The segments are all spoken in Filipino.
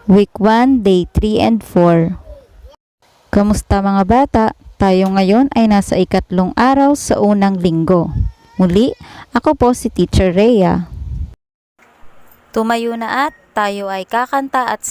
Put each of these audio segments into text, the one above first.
Week 1, Day 3 and 4. Kamusta mga bata? Tayo ngayon ay nasa ikatlong araw sa unang linggo. Muli, ako po si Teacher Rhea. Tumayo na at tayo ay kakanta at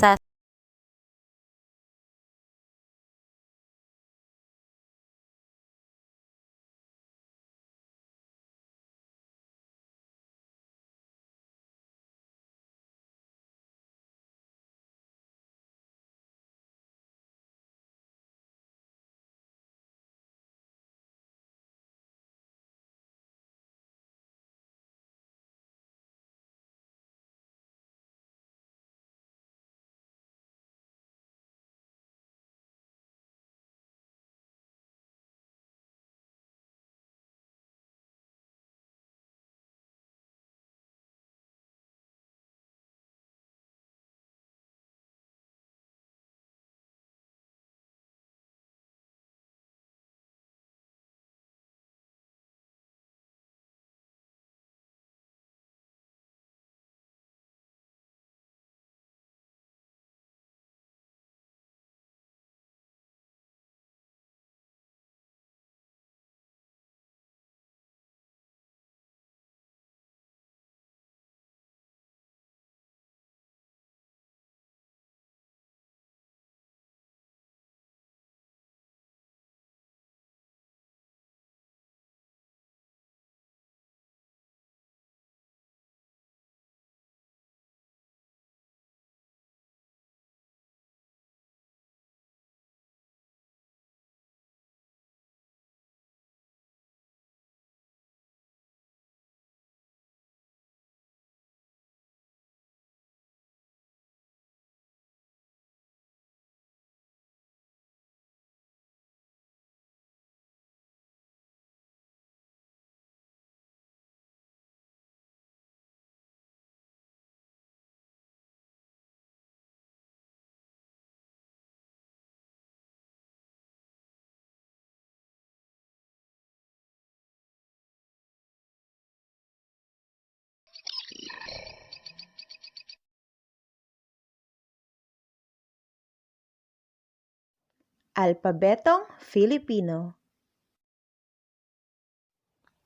Alpabetong Filipino.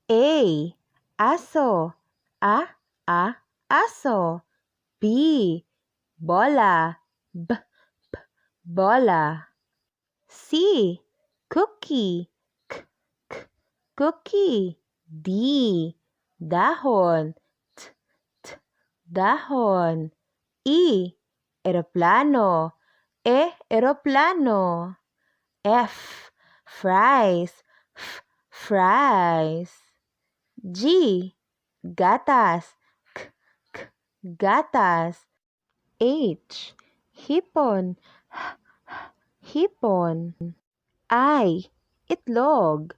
A. Aso. Aso. B. Bola. B. Bola. C. Cookie. Cookie. D. Dahon. Dahon. E. Eroplano. Eroplano. F. Fries. Fries. G. Gatas. Gatas. H. Hipon. Hipon. I. Itlog.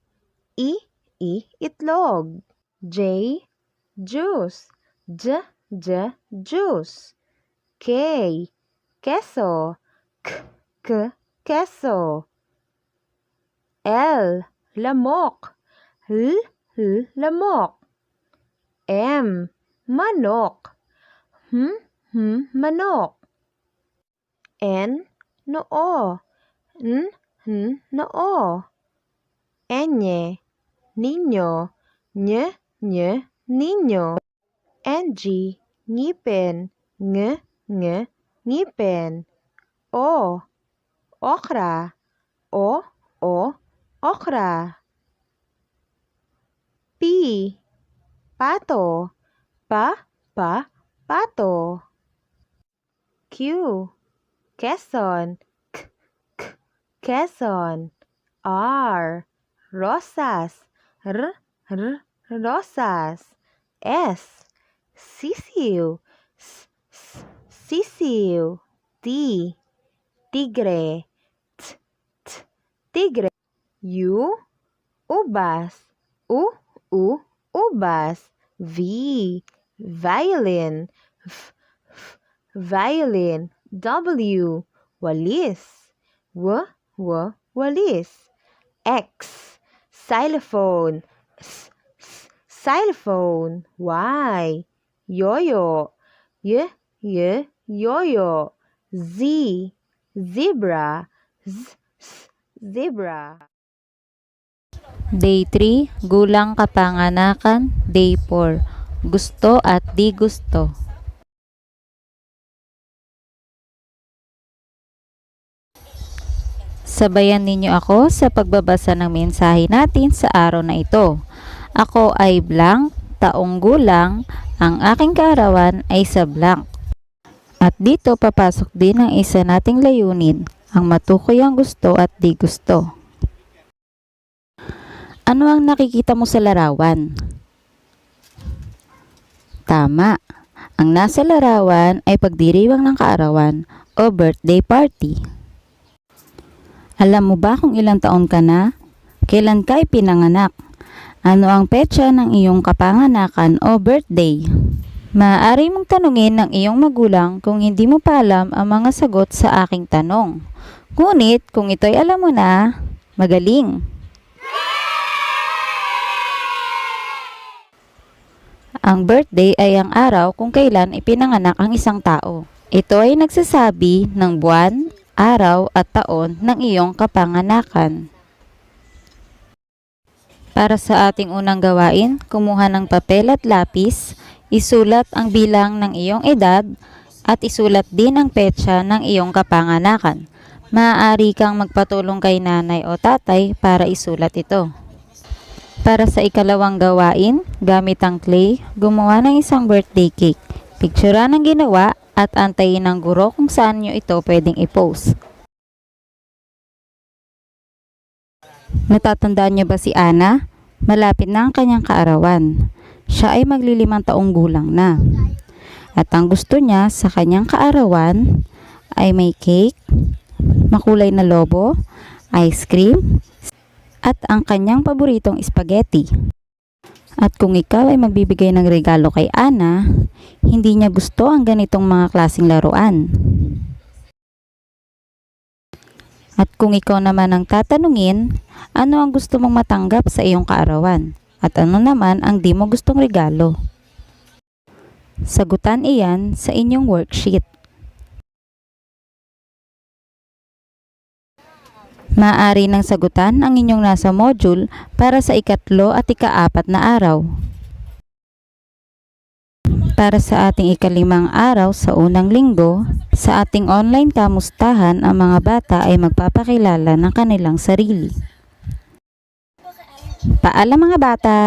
Itlog. J. Juice. Juice. K. Queso. Queso. L. Lamok. Lamok. M. Manok. Manok. N. Noo. Noo. N. Niño. Niño. NG. Ngipin. Ngipin. O. Okra. Okra. P. Pato. Pato. Q. Quezon. Quezon. R. Rosas. Rosas. S. Sisiu. Sisiu. T. Tigre. Tigre. U. Ubas. Ubas. V. Violin. Violin. W. Walis. Walis. X. Xylophone. Xylophone. Y. Yo-yo. Yo-yo. Z, zebra, zebra. Day 3, gulang kapanganakan. Day 4, gusto at di gusto. Sabayan ninyo ako sa pagbabasa ng mensahe natin sa araw na ito. Ako ay blank, taong gulang, ang aking kaarawan ay sa blank. At dito papasok din ang isa nating layunin, ang matukoy ang gusto at di gusto. Ano ang nakikita mo sa larawan? Tama. Ang nasa larawan ay pagdiriwang ng kaarawan o birthday party. Alam mo ba kung ilang taon ka na? Kailan ka ipinanganak? Ano ang petsa ng iyong kapanganakan o birthday? Maaari mong tanungin ng iyong magulang kung hindi mo pa alam ang mga sagot sa aking tanong. Ngunit kung ito'y alam mo na, magaling! Ang birthday ay ang araw kung kailan ipinanganak ang isang tao. Ito ay nagsasabi ng buwan, araw at taon ng iyong kapanganakan. Para sa ating unang gawain, kumuha ng papel at lapis, isulat ang bilang ng iyong edad at isulat din ang petsa ng iyong kapanganakan. Maaari kang magpatulong kay nanay o tatay para isulat ito. Para sa ikalawang gawain, gamit ang clay, gumawa ng isang birthday cake. Picturean ang ginawa at antayin ng guro kung saan nyo ito pwedeng i-post. Natatandaan nyo ba si Ana? Malapit na ang kanyang kaarawan. Siya ay maglilimang taong gulang na. At ang gusto niya sa kanyang kaarawan ay may cake, makulay na lobo, ice cream, at ang kanyang paboritong spaghetti. At kung ikaw ay magbibigay ng regalo kay Ana, hindi niya gusto ang ganitong mga klaseng laruan. At kung ikaw naman ang tatanungin, ano ang gusto mong matanggap sa iyong kaarawan? At ano naman ang di mo gustong regalo? Sagutan iyan sa inyong worksheet. Maaari nang sagutan ang inyong nasa module para sa ikatlo at ika-4 na araw. Para sa ating ikalimang araw sa unang linggo, sa ating online kamustahan, ang mga bata ay magpapakilala ng kanilang sarili. Paalam mga bata!